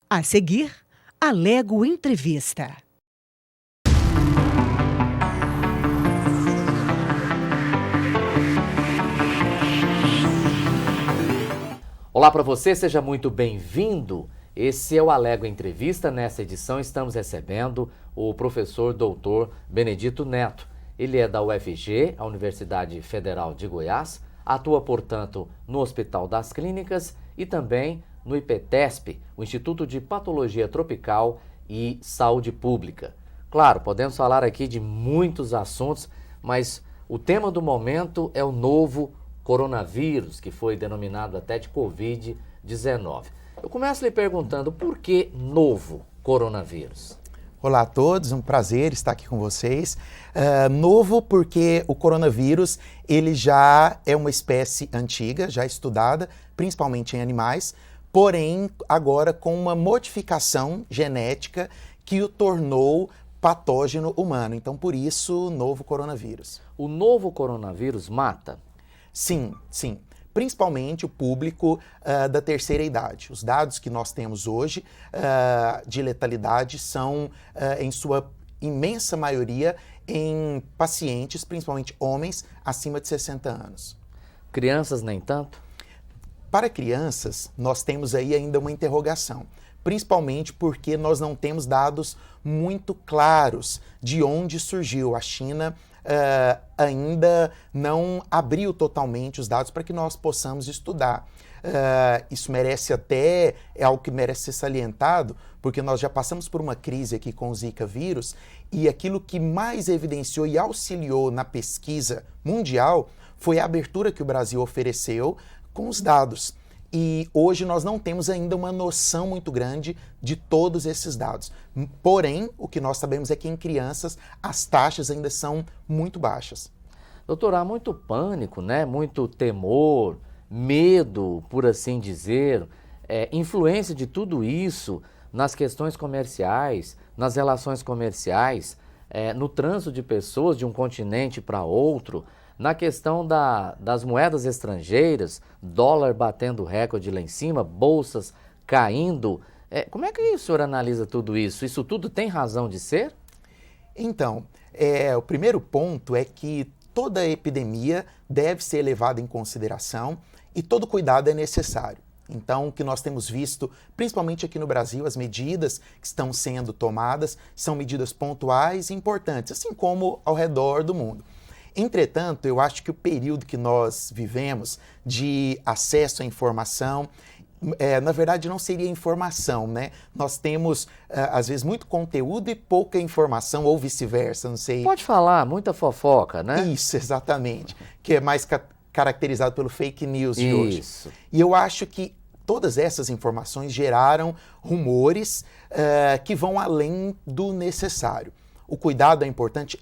A seguir, Alego Entrevista. Olá para você, seja muito bem-vindo. Esse é o Alego Entrevista. Nessa edição estamos recebendo o professor doutor Benedito Neto. Ele é da UFG, a Universidade Federal de Goiás, atua, portanto, no Hospital das Clínicas e também no IPTESP, o Instituto de Patologia Tropical e Saúde Pública. Claro, podemos falar aqui de muitos assuntos, mas o tema do momento é o novo coronavírus, que foi denominado até de Covid-19. Eu começo lhe perguntando por que novo coronavírus? Olá a todos, um prazer estar aqui com vocês. Novo porque o coronavírus ele já é uma espécie antiga, já estudada, principalmente em animais, porém agora com uma modificação genética que o tornou patógeno humano. Então, por isso, novo coronavírus. O novo coronavírus mata? Sim. Principalmente o público da terceira idade. Os dados que nós temos hoje de letalidade são, em sua imensa maioria, em pacientes, principalmente homens, acima de 60 anos. Crianças nem tanto? Para crianças, nós temos aí ainda uma interrogação, principalmente porque nós não temos dados muito claros de onde surgiu. A China ainda não abriu totalmente os dados para que nós possamos estudar. Isso é algo que merece ser salientado, porque nós já passamos por uma crise aqui com o Zika vírus e aquilo que mais evidenciou e auxiliou na pesquisa mundial foi a abertura que o Brasil ofereceu com os dados. E hoje nós não temos ainda uma noção muito grande de todos esses dados. Porém, o que nós sabemos é que em crianças as taxas ainda são muito baixas. Doutor, há muito pânico, né? Muito temor, medo, por assim dizer, influência de tudo isso nas questões comerciais, nas relações comerciais, no trânsito de pessoas de um continente para outro, na questão das moedas estrangeiras, dólar batendo recorde lá em cima, bolsas caindo. Como é que o senhor analisa tudo isso? Isso tudo tem razão de ser? Então, o primeiro ponto é que toda epidemia deve ser levada em consideração e todo cuidado é necessário. Então, o que nós temos visto, principalmente aqui no Brasil, as medidas que estão sendo tomadas são medidas pontuais e importantes, assim como ao redor do mundo. Entretanto, eu acho que o período que nós vivemos de acesso à informação, na verdade não seria informação, né? Nós temos, às vezes, muito conteúdo e pouca informação, ou vice-versa, não sei. Pode falar, muita fofoca, né? Isso, exatamente, que é mais caracterizado pelo fake news de hoje. Isso. E eu acho que todas essas informações geraram rumores que vão além do necessário. O cuidado é importante?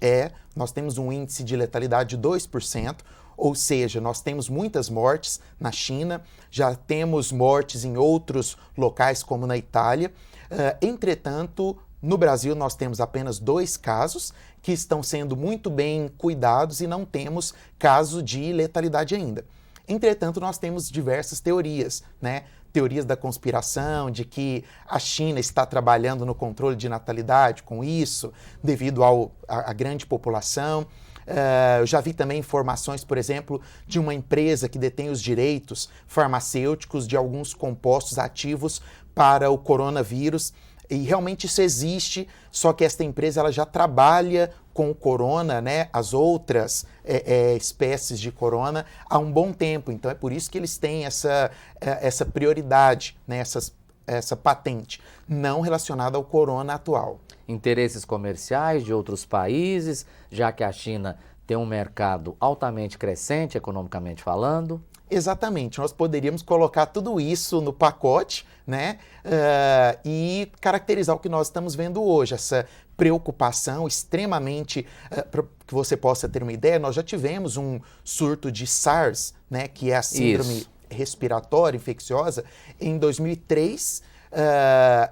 Nós temos um índice de letalidade de 2%, ou seja, nós temos muitas mortes na China, já temos mortes em outros locais, como na Itália. Entretanto, no Brasil nós temos apenas 2 casos que estão sendo muito bem cuidados e não temos caso de letalidade ainda. Entretanto, nós temos diversas teorias, né? Teorias da conspiração, de que a China está trabalhando no controle de natalidade com isso, devido à grande população. Eu já vi também informações, por exemplo, de uma empresa que detém os direitos farmacêuticos de alguns compostos ativos para o coronavírus. E realmente isso existe, só que esta empresa ela já trabalha com o corona, né, as outras espécies de corona há um bom tempo. Então é por isso que eles têm essa prioridade, né, essa patente, não relacionada ao corona atual. Interesses comerciais de outros países, já que a China tem um mercado altamente crescente, economicamente falando. Exatamente, nós poderíamos colocar tudo isso no pacote, né, e caracterizar o que nós estamos vendo hoje, essa preocupação extremamente, para que você possa ter uma ideia, nós já tivemos um surto de SARS, né, que é a síndrome respiratória infecciosa, em 2003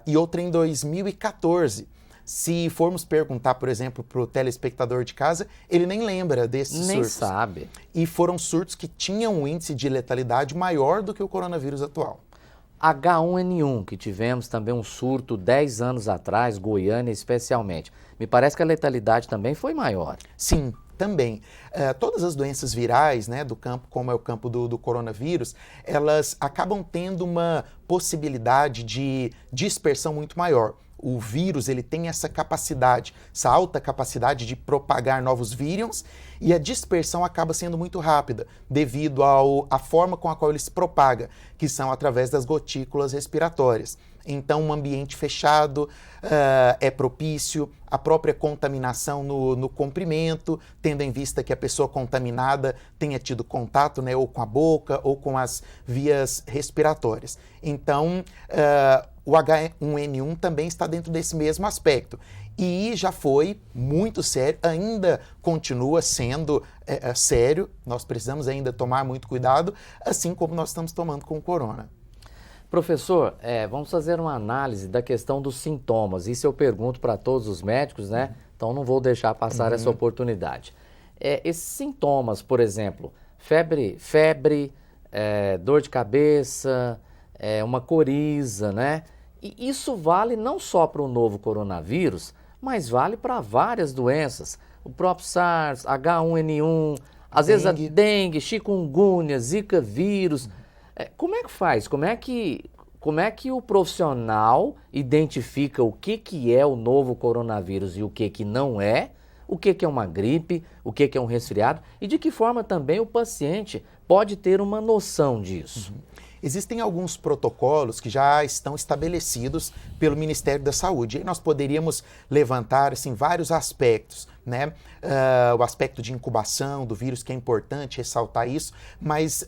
e outra em 2014. Se formos perguntar, por exemplo, para o telespectador de casa, ele nem lembra desses surtos. Nem sabe. E foram surtos que tinham um índice de letalidade maior do que o coronavírus atual. H1N1, que tivemos também um surto 10 anos atrás, Goiânia especialmente. Me parece que a letalidade também foi maior. Sim, também. Todas as doenças virais, né, do campo, como é o campo do coronavírus, elas acabam tendo uma possibilidade de dispersão muito maior. O vírus ele tem essa capacidade, essa alta capacidade de propagar novos vírions e a dispersão acaba sendo muito rápida devido à forma com a qual ele se propaga, que são através das gotículas respiratórias. Então, um ambiente fechado é propício, a própria contaminação no comprimento, tendo em vista que a pessoa contaminada tenha tido contato, né, ou com a boca ou com as vias respiratórias. Então, o H1N1 também está dentro desse mesmo aspecto. E já foi muito sério, ainda continua sendo sério, nós precisamos ainda tomar muito cuidado, assim como nós estamos tomando com o corona. Professor, vamos fazer uma análise da questão dos sintomas. Isso eu pergunto para todos os médicos, né? Então não vou deixar passar essa oportunidade. Esses sintomas, por exemplo, febre, dor de cabeça, uma coriza, né? E isso vale não só para o novo coronavírus, mas vale para várias doenças. O próprio SARS, H1N1, às vezes a dengue, chikungunya, zika vírus. Como é que faz? Como é que o profissional identifica o que é o novo coronavírus e o que não é? O que é uma gripe? O que é um resfriado? E de que forma também o paciente pode ter uma noção disso? Existem alguns protocolos que já estão estabelecidos pelo Ministério da Saúde. E nós poderíamos levantar assim, vários aspectos, né? O aspecto de incubação do vírus, que é importante ressaltar isso, mas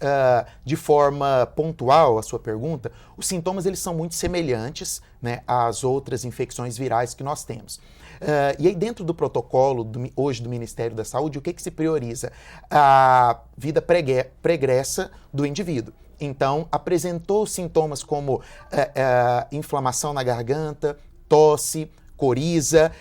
de forma pontual, a sua pergunta, os sintomas eles são muito semelhantes, né, às outras infecções virais que nós temos. E aí dentro do protocolo hoje do Ministério da Saúde, o que se prioriza? A vida pregressa do indivíduo. Então, apresentou sintomas como inflamação na garganta, tosse, coriza,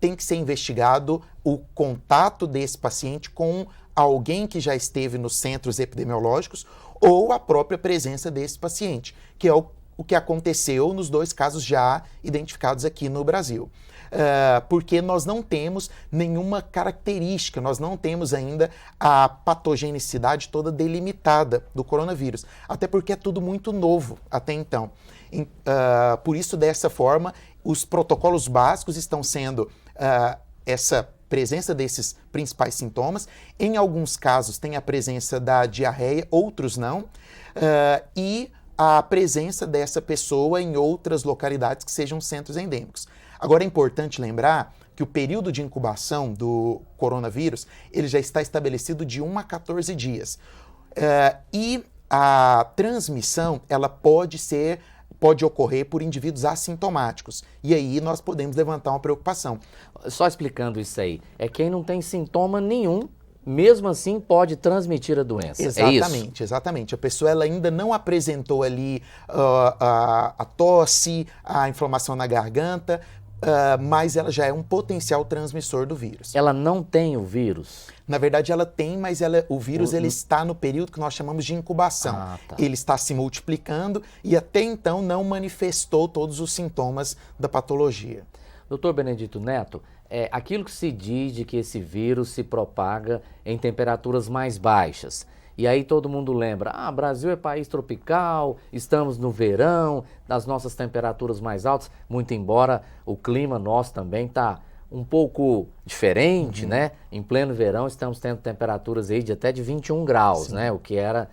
tem que ser investigado o contato desse paciente com alguém que já esteve nos centros epidemiológicos ou a própria presença desse paciente, que é o que aconteceu nos 2 casos já identificados aqui no Brasil. Porque nós não temos nenhuma característica, nós não temos ainda a patogenicidade toda delimitada do coronavírus, até porque é tudo muito novo até então. Por isso, dessa forma, os protocolos básicos estão sendo essa presença desses principais sintomas. Em alguns casos tem a presença da diarreia, outros não, e a presença dessa pessoa em outras localidades que sejam centros endêmicos. Agora é importante lembrar que o período de incubação do coronavírus ele já está estabelecido de 1 a 14 dias. E a transmissão ela pode ocorrer por indivíduos assintomáticos. E aí nós podemos levantar uma preocupação. Só explicando isso aí, quem não tem sintoma nenhum, mesmo assim pode transmitir a doença. Exatamente, é isso? Exatamente. A pessoa ela ainda não apresentou ali a tosse, a inflamação na garganta, mas ela já é um potencial transmissor do vírus. Ela não tem o vírus? Na verdade, ela tem, mas o vírus ele está no período que nós chamamos de incubação. Tá. Ele está se multiplicando e até então não manifestou todos os sintomas da patologia. Doutor Benedito Neto, aquilo que se diz de que esse vírus se propaga em temperaturas mais baixas. E aí todo mundo lembra, Brasil é país tropical, estamos no verão, das nossas temperaturas mais altas, muito embora o clima nosso também está um pouco diferente, né? Em pleno verão estamos tendo temperaturas aí de até de 21 graus, né? O que era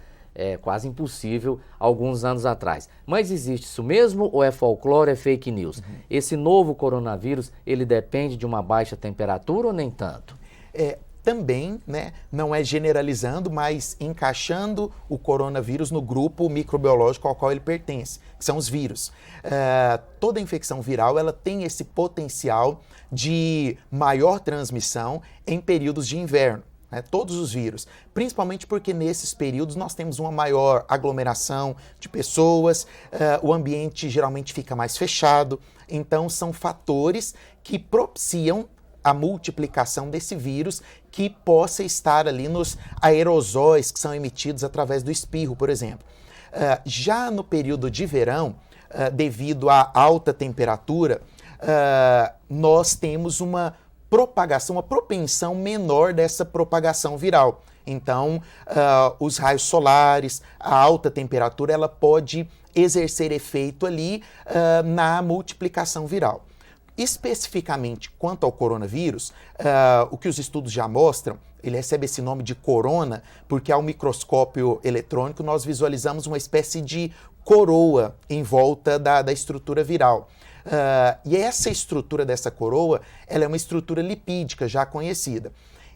quase impossível alguns anos atrás. Mas existe isso mesmo ou é folclore, é fake news? Esse novo coronavírus, ele depende de uma baixa temperatura ou nem tanto? Também, né, não é generalizando, mas encaixando o coronavírus no grupo microbiológico ao qual ele pertence, que são os vírus. Toda infecção viral ela tem esse potencial de maior transmissão em períodos de inverno. Todos os vírus, principalmente porque nesses períodos nós temos uma maior aglomeração de pessoas, o ambiente geralmente fica mais fechado, então são fatores que propiciam a multiplicação desse vírus que possa estar ali nos aerosóis que são emitidos através do espirro, por exemplo. Já no período de verão, devido à alta temperatura, nós temos uma propagação, uma propensão menor dessa propagação viral. Então, os raios solares, a alta temperatura, ela pode exercer efeito ali na multiplicação viral. Especificamente quanto ao coronavírus, o que os estudos já mostram, ele recebe esse nome de corona, porque ao microscópio eletrônico nós visualizamos uma espécie de coroa em volta da estrutura viral. E essa estrutura dessa coroa, ela é uma estrutura lipídica já conhecida.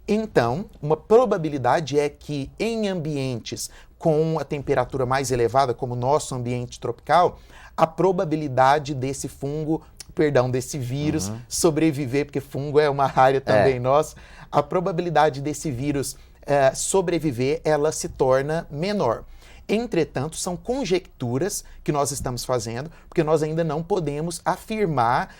Então, uma probabilidade é que em ambientes com a temperatura mais elevada, como o nosso ambiente tropical, a probabilidade desse desse vírus sobreviver, porque fungo é uma área também nossa, a probabilidade desse vírus sobreviver, ela se torna menor. Entretanto, são conjecturas que nós estamos fazendo, porque nós ainda não podemos afirmar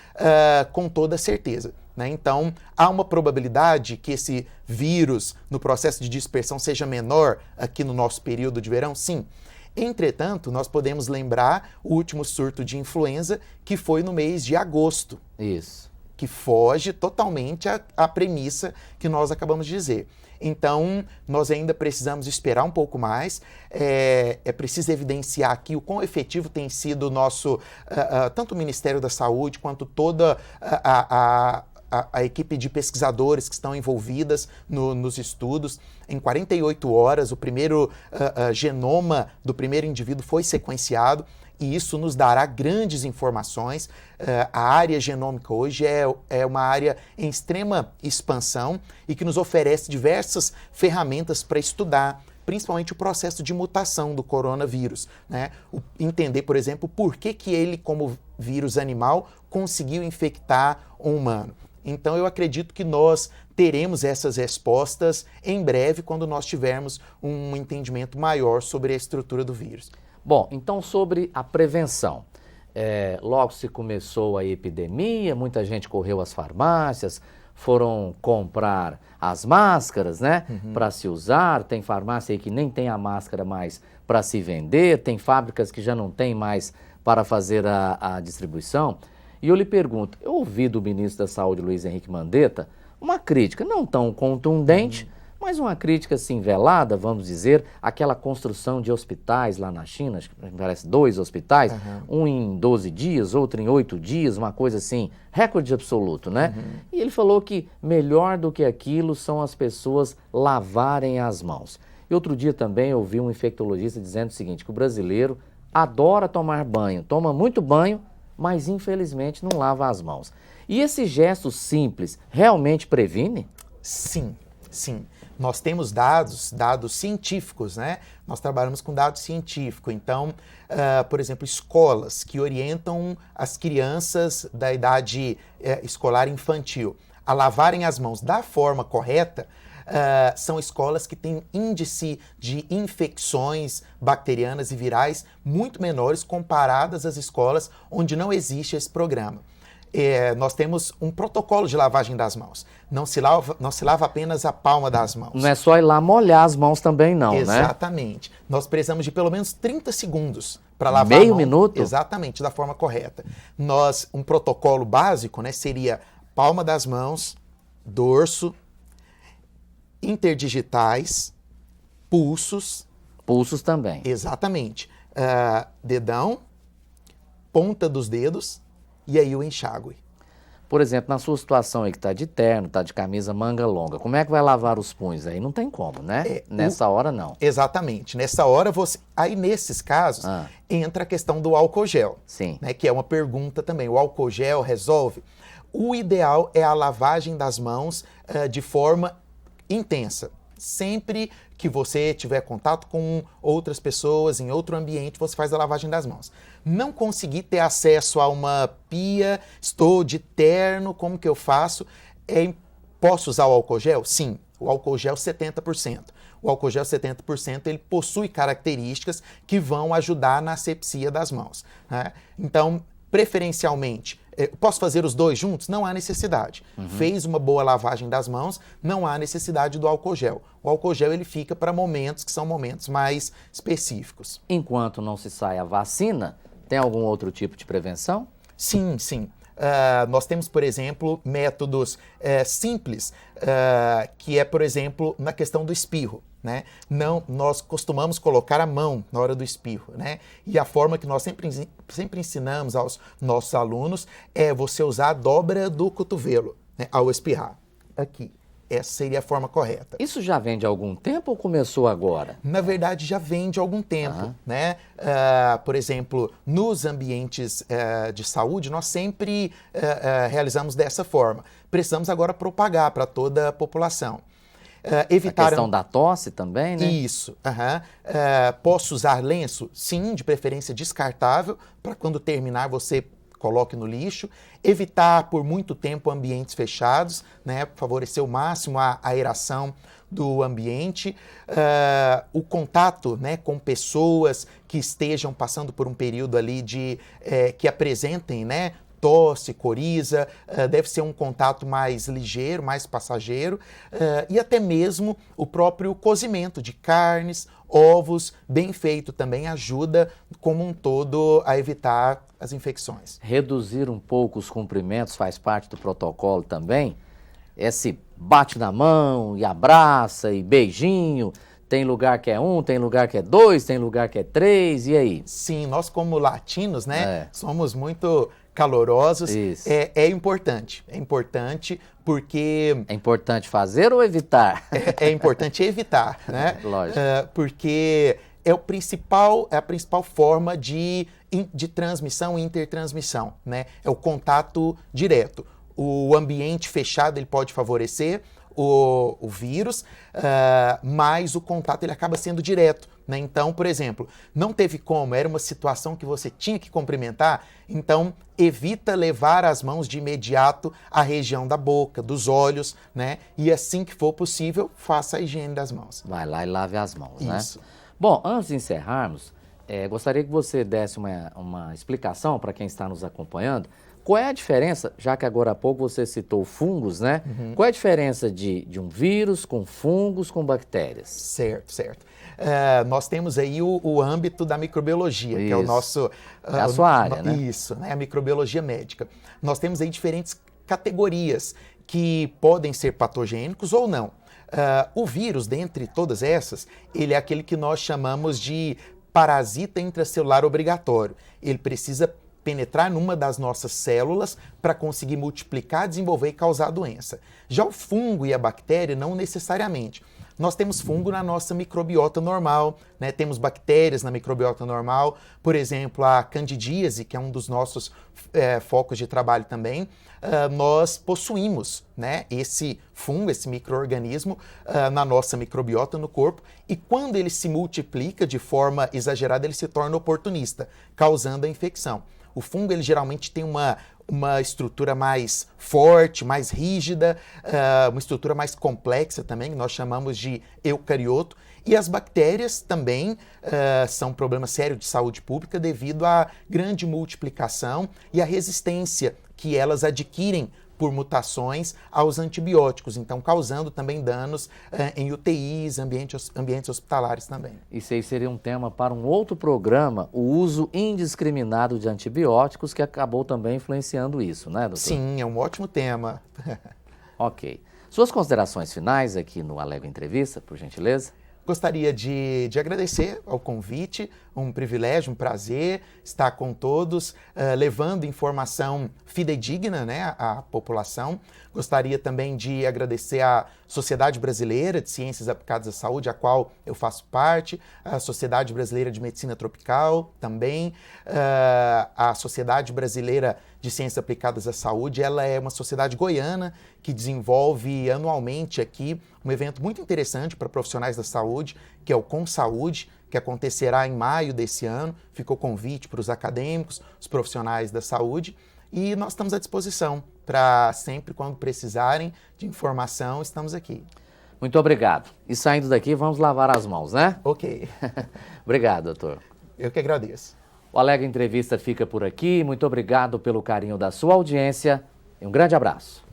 com toda certeza. Né? Então, há uma probabilidade que esse vírus, no processo de dispersão, seja menor aqui no nosso período de verão? Sim. Entretanto, nós podemos lembrar o último surto de influenza, que foi no mês de agosto. Isso. Que foge totalmente à premissa que nós acabamos de dizer. Então, nós ainda precisamos esperar um pouco mais. É preciso evidenciar aqui o quão efetivo tem sido o nosso, tanto o Ministério da Saúde, quanto toda a equipe de pesquisadores que estão envolvidas nos estudos. Em 48 horas, o primeiro genoma do primeiro indivíduo foi sequenciado, e isso nos dará grandes informações. A área genômica hoje é uma área em extrema expansão e que nos oferece diversas ferramentas para estudar, principalmente o processo de mutação do coronavírus. Né? Entender, por exemplo, por que ele, como vírus animal, conseguiu infectar um humano. Então, eu acredito que nós teremos essas respostas em breve, quando nós tivermos um entendimento maior sobre a estrutura do vírus. Bom, então sobre a prevenção. Logo se começou a epidemia, muita gente correu às farmácias, foram comprar as máscaras, né, para se usar. Tem farmácia aí que nem tem a máscara mais para se vender, tem fábricas que já não tem mais para fazer a distribuição. E eu lhe pergunto, eu ouvi do ministro da Saúde, Luiz Henrique Mandetta, uma crítica não tão contundente, mas uma crítica assim velada, vamos dizer, aquela construção de hospitais lá na China, acho que parece 2 hospitais, um em 12 dias, outro em 8 dias, uma coisa assim, recorde absoluto, né? E ele falou que melhor do que aquilo são as pessoas lavarem as mãos. E outro dia também eu ouvi um infectologista dizendo o seguinte, que o brasileiro adora tomar banho, toma muito banho, mas infelizmente não lava as mãos. E esse gesto simples realmente previne? Sim, sim. Nós temos dados científicos, né? Nós trabalhamos com dados científicos. Então, por exemplo, escolas que orientam as crianças da idade escolar infantil a lavarem as mãos da forma correta, são escolas que têm índice de infecções bacterianas e virais muito menores comparadas às escolas onde não existe esse programa. Nós temos um protocolo de lavagem das mãos. Não se lava apenas a palma das mãos. Não é só ir lá molhar as mãos também não, né? Exatamente. Nós precisamos de pelo menos 30 segundos para lavar a mão. Meio minuto? Exatamente, da forma correta. Um protocolo básico, né, seria palma das mãos, dorso, interdigitais, pulsos. Pulsos também. Exatamente. Dedão, ponta dos dedos e aí o enxágue. Por exemplo, na sua situação aí que está de terno, está de camisa manga longa, como é que vai lavar os punhos aí? Não tem como, né? Nessa hora não. Exatamente. Nessa hora aí nesses casos entra a questão do álcool gel. Sim. Né, que é uma pergunta também. O álcool gel resolve? O ideal é a lavagem das mãos de forma intensa. Sempre que você tiver contato com outras pessoas, em outro ambiente, você faz a lavagem das mãos. Não conseguir ter acesso a uma pia, estou de terno, como que eu faço? Posso usar o álcool gel? Sim, o álcool gel 70%. O álcool gel 70%, ele possui características que vão ajudar na asepsia das mãos. Né? Então, preferencialmente, posso fazer os dois juntos? Não há necessidade. Fez uma boa lavagem das mãos, não há necessidade do álcool gel. O álcool gel ele fica para momentos que são momentos mais específicos. Enquanto não se sai a vacina, tem algum outro tipo de prevenção? Sim, sim. Nós temos, por exemplo, métodos simples, que é, por exemplo, na questão do espirro. Né? Não, nós costumamos colocar a mão na hora do espirro, né? E a forma que nós sempre ensinamos aos nossos alunos é você usar a dobra do cotovelo, né, ao espirrar. Aqui. Essa seria a forma correta. Isso já vem de algum tempo ou começou agora? Na verdade, já vem de algum tempo, né? Por exemplo, nos ambientes de saúde, nós sempre realizamos dessa forma. Precisamos agora propagar para toda a população. Evitar a questão da tosse também, né? Isso. Posso usar lenço? Sim, de preferência descartável, para quando terminar você coloque no lixo. Evitar por muito tempo ambientes fechados, né? Favorecer ao máximo a aeração do ambiente. O contato, né, com pessoas que estejam passando por um período ali que apresentem, né, tosse, coriza, deve ser um contato mais ligeiro, mais passageiro, e até mesmo o próprio cozimento de carnes, ovos, bem feito também ajuda como um todo a evitar as infecções. Reduzir um pouco os cumprimentos faz parte do protocolo também? Esse bate na mão e abraça e beijinho, tem lugar que é 1, tem lugar que é 2, tem lugar que é 3, e aí? Sim, nós como latinos, né, somos muito calorosos. Isso. É importante porque... É importante fazer ou evitar? É importante evitar, né? Lógico. Porque é a principal forma de transmissão e intertransmissão, né? É o contato direto. O ambiente fechado ele pode favorecer o vírus, mas o contato ele acaba sendo direto, né? Então, por exemplo, não teve como, era uma situação que você tinha que cumprimentar, então evita levar as mãos de imediato à região da boca, dos olhos, né? E assim que for possível, faça a higiene das mãos. Vai lá e lave as mãos, Isso. né? Bom, antes de encerrarmos, gostaria que você desse uma explicação para quem está nos acompanhando. Qual é a diferença, já que agora há pouco você citou fungos, né? Qual é a diferença de um vírus com fungos com bactérias? Certo. Nós temos aí o âmbito da microbiologia, que é o nosso... É a sua área, né? Isso, né? A microbiologia médica. Nós temos aí diferentes categorias que podem ser patogênicos ou não. O vírus, dentre todas essas, ele é aquele que nós chamamos de parasita intracelular obrigatório. Ele precisa penetrar numa das nossas células para conseguir multiplicar, desenvolver e causar a doença. Já o fungo e a bactéria, não necessariamente. Nós temos fungo na nossa microbiota normal, né? Temos bactérias na microbiota normal, por exemplo, a candidíase, que é um dos nossos focos de trabalho também, nós possuímos, né, esse fungo, esse micro-organismo na nossa microbiota no corpo, e quando ele se multiplica de forma exagerada, ele se torna oportunista, causando a infecção. O fungo, ele geralmente tem uma estrutura mais forte, mais rígida, uma estrutura mais complexa também, que nós chamamos de eucarioto. E as bactérias também são um problema sério de saúde pública devido à grande multiplicação e à resistência que elas adquirem por mutações aos antibióticos, então causando também danos em UTIs, ambientes hospitalares também. Isso aí seria um tema para um outro programa, o uso indiscriminado de antibióticos, que acabou também influenciando isso, né, doutor? Sim, é um ótimo tema. Ok. Suas considerações finais aqui no Alego Entrevista, por gentileza? Gostaria de agradecer ao convite, um privilégio, um prazer estar com todos, levando informação fidedigna, né, à população. Gostaria também de agradecer à Sociedade Brasileira de Ciências Aplicadas à Saúde, a qual eu faço parte, a Sociedade Brasileira de Medicina Tropical também, a Sociedade Brasileira de Ciências Aplicadas à Saúde. Ela é uma sociedade goiana que desenvolve anualmente aqui um evento muito interessante para profissionais da saúde, que é o Com Saúde, que acontecerá em maio desse ano. Ficou convite para os acadêmicos, os profissionais da saúde, e nós estamos à disposição para sempre, quando precisarem de informação, estamos aqui. Muito obrigado. E saindo daqui, vamos lavar as mãos, né? Ok. Obrigado, doutor. Eu que agradeço. O Alega Entrevista fica por aqui. Muito obrigado pelo carinho da sua audiência e um grande abraço.